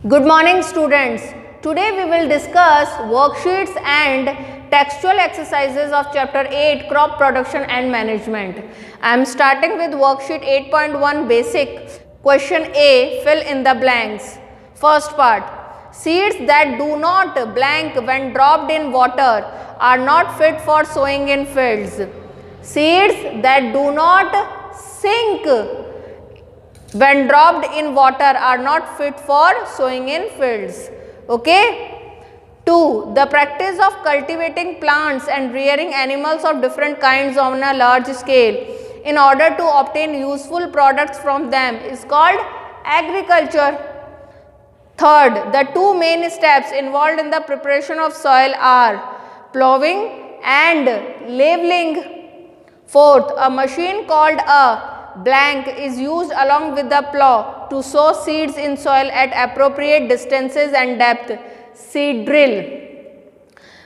Good morning students. Today we will discuss worksheets and textual exercises of chapter 8 crop production and management. I am starting with worksheet 8.1 basic. Question A, fill in the blanks. First part, seeds that do not blank when dropped in water are not fit for sowing in fields. Seeds that do not sink when dropped in water are not fit for sowing in fields. Okay. 2. The practice of cultivating plants and rearing animals of different kinds on a large scale in order to obtain useful products from them is called agriculture. Third, the two main steps involved in the preparation of soil are ploughing and leveling. Fourth, a machine called a blank is used along with the plough to sow seeds in soil at appropriate distances and depth. Seed drill.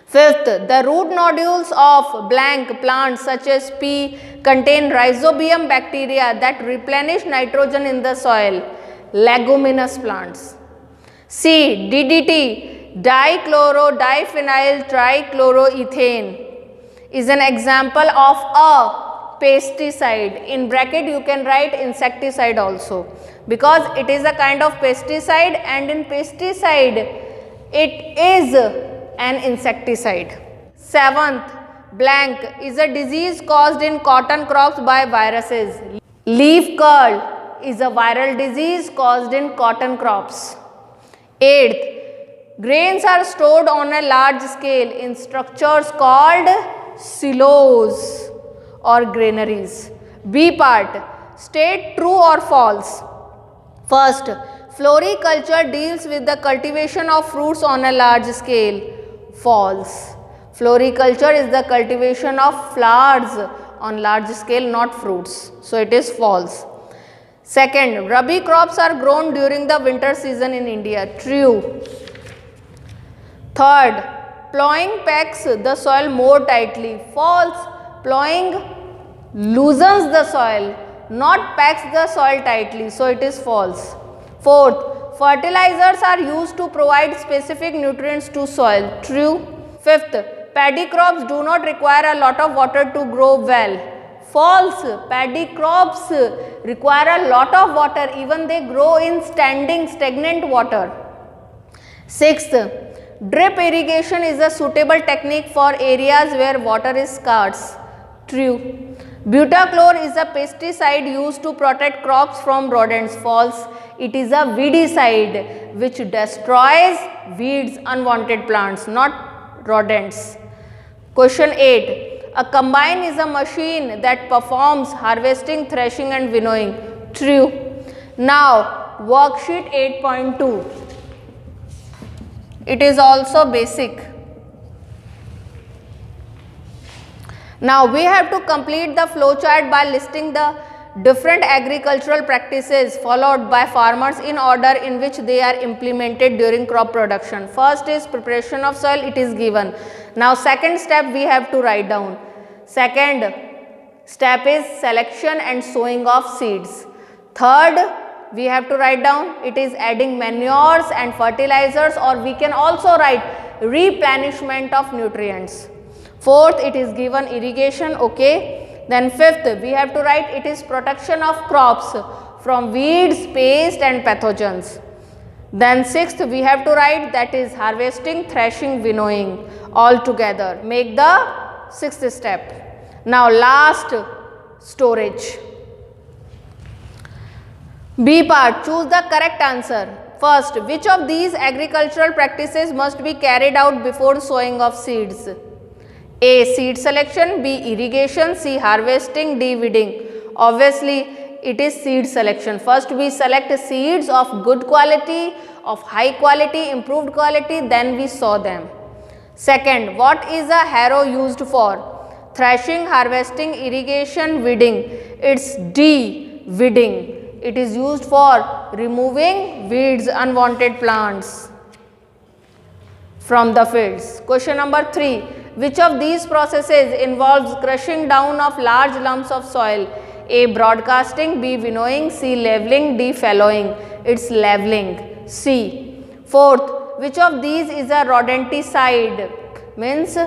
Fifth, the root nodules of blank plants such as pea contain rhizobium bacteria that replenish nitrogen in the soil. Leguminous plants. C. DDT, dichloro-diphenyl trichloroethane, is an example of a pesticide. In bracket you can write insecticide also, because it is a kind of pesticide, and in pesticide it is an insecticide. Seventh, blank is a disease caused in cotton crops by viruses. Leaf curl is a viral disease caused in cotton crops. Eighth, grains are stored on a large scale in structures called silos or granaries. B part, state true or false. First, floriculture deals with the cultivation of fruits on a large scale. False. Floriculture is the cultivation of flowers on large scale, not fruits. So it is false. Second, rabi crops are grown during the winter season in India. True. Third, ploughing packs the soil more tightly. False. Ploughing loosens the soil, not packs the soil tightly, so it is false. Fourth, fertilizers are used to provide specific nutrients to soil. True. Fifth, paddy crops do not require a lot of water to grow well. False. Paddy crops require a lot of water, even they grow in stagnant water. Sixth, drip irrigation is a suitable technique for areas where water is scarce. True. Butachlor is a pesticide used to protect crops from rodents. False. It is a weedicide which destroys weeds, unwanted plants, not rodents. Question 8. A combine is a machine that performs harvesting, threshing and winnowing. True. Now, worksheet 8.2. It is also basic. Now we have to complete the flow chart by listing the different agricultural practices followed by farmers in order in which they are implemented during crop production. First is preparation of soil, it is given. Now second step we have to write down. Second step is selection and sowing of seeds. Third, we have to write down, it is adding manures and fertilizers, or we can also write replenishment of nutrients. Fourth, it is given irrigation. Okay. Then fifth, we have to write it is protection of crops from weeds, pest and pathogens. Then sixth, we have to write that is harvesting, threshing, winnowing all together. Make the sixth step. Now last, storage. B part, choose the correct answer. First, which of these agricultural practices must be carried out before sowing of seeds? A. Seed selection, B. Irrigation, C. Harvesting, D. Weeding. Obviously, it is seed selection. First we select seeds of good quality, of high quality, improved quality, then we sow them. Second, what is a harrow used for? Threshing, harvesting, irrigation, weeding. It's D. Weeding. It is used for removing weeds, unwanted plants from the fields. Question number 3. Which of these processes involves crushing down of large lumps of soil? A. Broadcasting, B. Winnowing, C. Leveling, D. Fallowing. It's leveling. C. Fourth, which of these is a rodenticide? Means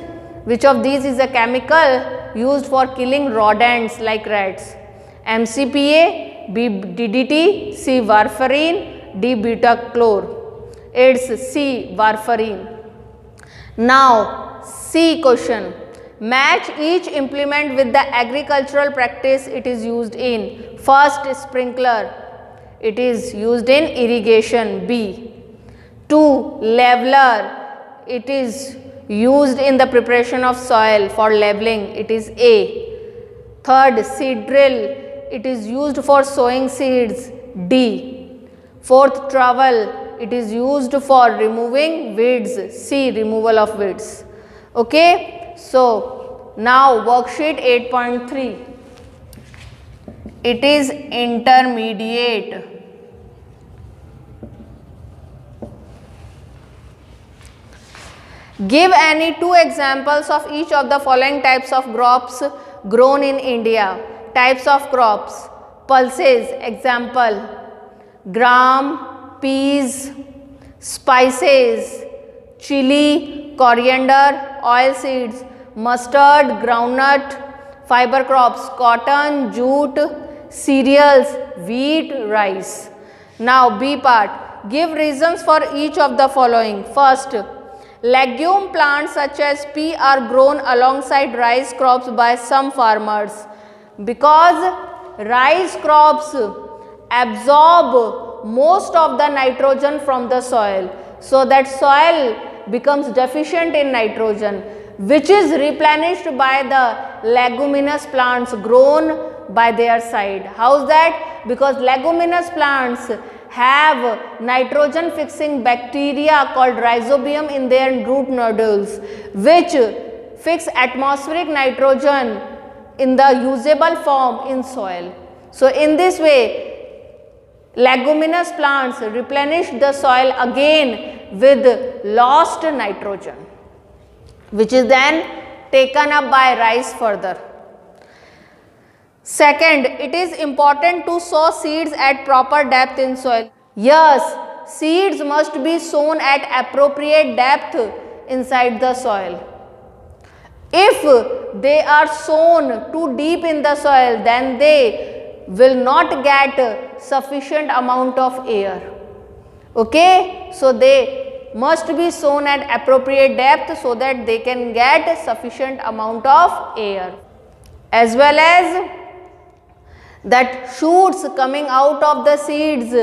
which of these is a chemical used for killing rodents like rats? MCPA, B DDT, C warfarin, D beta-chlor. It's C warfarin. Now C question. Match each implement with the agricultural practice it is used in. First, sprinkler. It is used in irrigation. B. 2. Leveler. It is used in the preparation of soil for leveling. It is A. Third, seed drill. It is used for sowing seeds. D. Fourth, trowel. It is used for removing weeds. C. Removal of weeds. Okay. So, now worksheet 8.3. It is intermediate. Give any two examples of each of the following types of crops grown in India. Types of crops. Pulses, example, gram, peas, spices, chili, coriander, oil seeds, mustard, groundnut, fiber crops, cotton, jute, cereals, wheat, rice. Now B part. Give reasons for each of the following. First, legume plants such as pea are grown alongside rice crops by some farmers because rice crops absorb most of the nitrogen from the soil. So that soil becomes deficient in nitrogen, which is replenished by the leguminous plants grown by their side. How's that? Because leguminous plants have nitrogen fixing bacteria called rhizobium in their root nodules, which fix atmospheric nitrogen in the usable form in soil. So in this way, leguminous plants replenish the soil again with lost nitrogen, which is then taken up by rice further. Second, it is important to sow seeds at proper depth in soil. Yes, seeds must be sown at appropriate depth inside the soil. If they are sown too deep in the soil, then they will not get sufficient amount of air. Okay, so they must be sown at appropriate depth so that they can get sufficient amount of air, as well as that shoots coming out of the seeds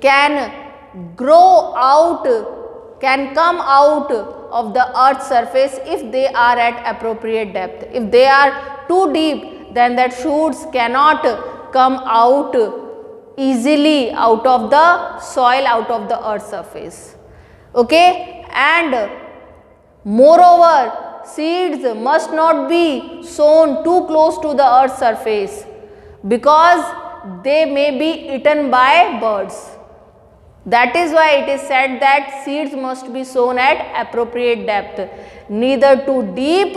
can grow out, can come out of the earth's surface if they are at appropriate depth. If they are too deep, then that shoots cannot come out easily out of the soil, out of the earth's surface. Okay, and moreover, seeds must not be sown too close to the earth's surface, because they may be eaten by birds. That is why it is said that seeds must be sown at appropriate depth, neither too deep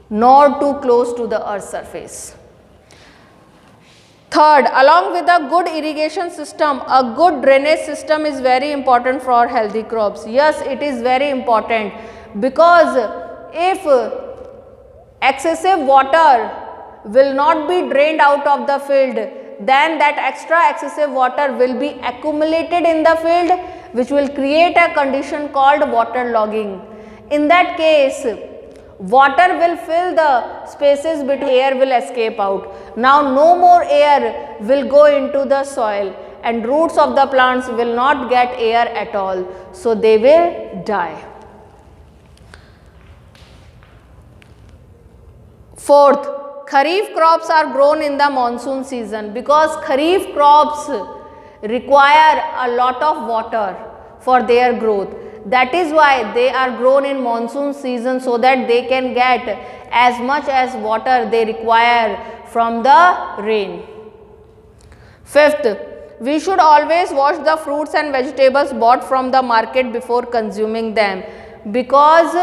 nor too close to the earth's surface. Third, along with a good irrigation system, a good drainage system is very important for healthy crops. Yes, it is very important, because if excessive water will not be drained out of the field, then that extra excessive water will be accumulated in the field, which will create a condition called waterlogging. In that case, water will fill the spaces between, air will escape out. Now no more air will go into the soil and roots of the plants will not get air at all. So they will die. Fourth, Kharif crops are grown in the monsoon season, because Kharif crops require a lot of water for their growth. That is why they are grown in monsoon season, so that they can get as much as water they require from the rain. Fifth, we should always wash the fruits and vegetables bought from the market before consuming them, because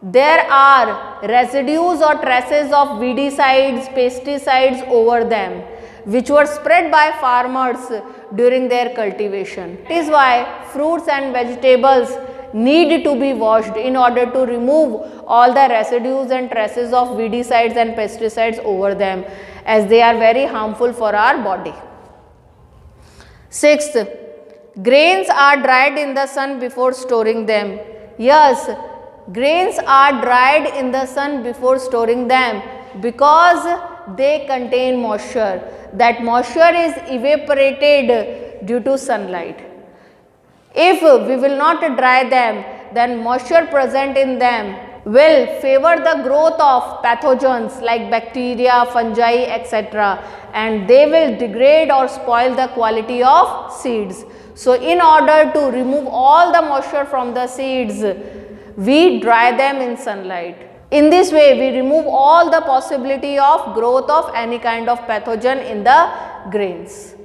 there are residues or traces of weedicides, pesticides over them. which were spread by farmers during their cultivation. It is why fruits and vegetables need to be washed in order to remove all the residues and traces of weedicides and pesticides over them, as they are very harmful for our body. Sixth, grains are dried in the sun before storing them. Yes, grains are dried in the sun before storing them because they contain moisture. That moisture is evaporated due to sunlight. If we will not dry them, then moisture present in them will favor the growth of pathogens like bacteria, fungi, etc., and they will degrade or spoil the quality of seeds. So, in order to remove all the moisture from the seeds, we dry them in sunlight. In this way, we remove all the possibility of growth of any kind of pathogen in the grains.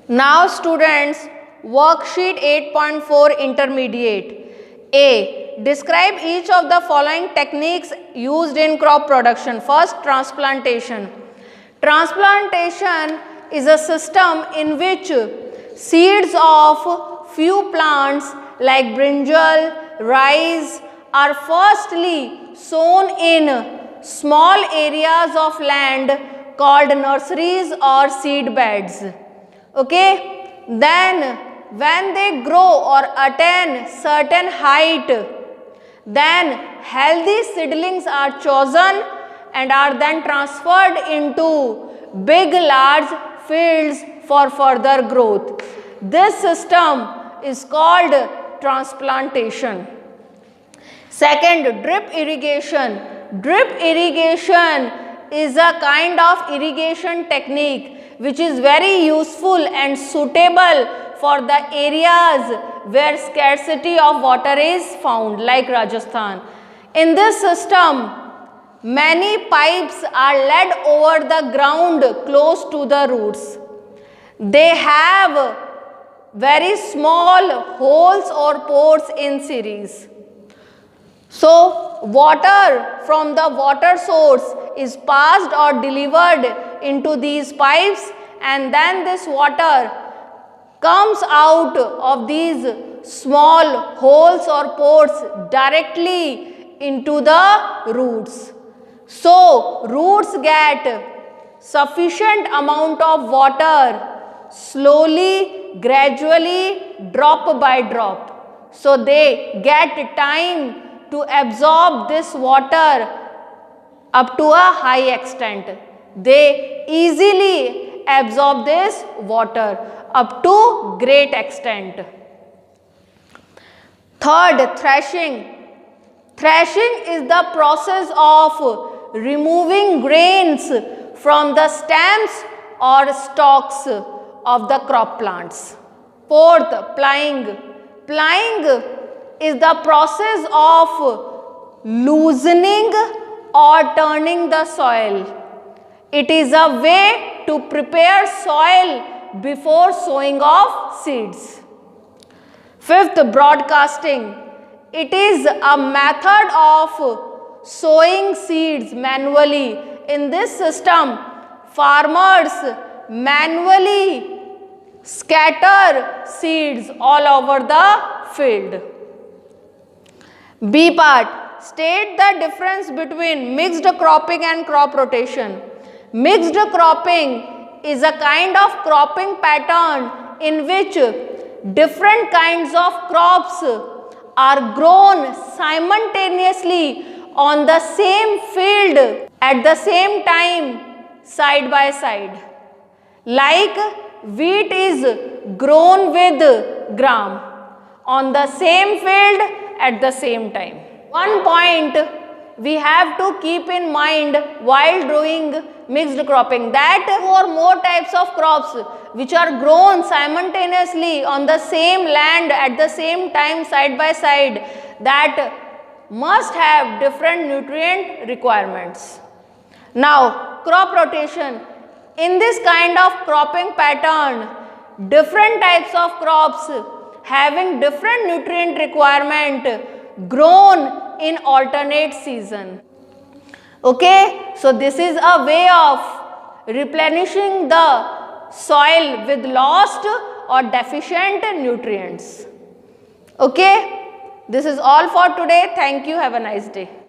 Now students, worksheet 8.4 intermediate. A. Describe each of the following techniques used in crop production. First, transplantation. Transplantation is a system in which seeds of few plants like brinjal, rice are firstly sown in small areas of land called nurseries or seed beds. Okay, then when they grow or attain certain height, then healthy seedlings are chosen and are then transferred into big large fields for further growth. This system is called transplantation. Second, drip irrigation. Drip irrigation is a kind of irrigation technique which is very useful and suitable for the areas where scarcity of water is found, like Rajasthan. In this system, many pipes are led over the ground close to the roots. They have very small holes or pores in series. So, water from the water source is passed or delivered into these pipes, and then this water comes out of these small holes or pores directly into the roots. So, roots get sufficient amount of water slowly, gradually, drop by drop. So, they get time to absorb this water up to a high extent. They easily absorb this water up to great extent. Third, threshing. Threshing is the process of removing grains from the stems or stalks of the crop plants. Fourth, ploughing. Ploughing is the process of loosening or turning the soil. It is a way to prepare soil before sowing of seeds. Fifth, broadcasting. It is a method of sowing seeds manually. In this system, farmers manually scatter seeds all over the field. B part, state the difference between mixed cropping and crop rotation. Mixed cropping is a kind of cropping pattern in which different kinds of crops are grown simultaneously on the same field at the same time, side by side. Like wheat is grown with gram on the same field at the same time. One point we have to keep in mind while doing mixed cropping, that for more types of crops which are grown simultaneously on the same land at the same time, side by side, that must have different nutrient requirements. Now, crop rotation. In this kind of cropping pattern, different types of crops having different nutrient requirement grown in alternate season. Okay, so this is a way of replenishing the soil with lost or deficient nutrients. Okay, this is all for today. Thank you. Have a nice day.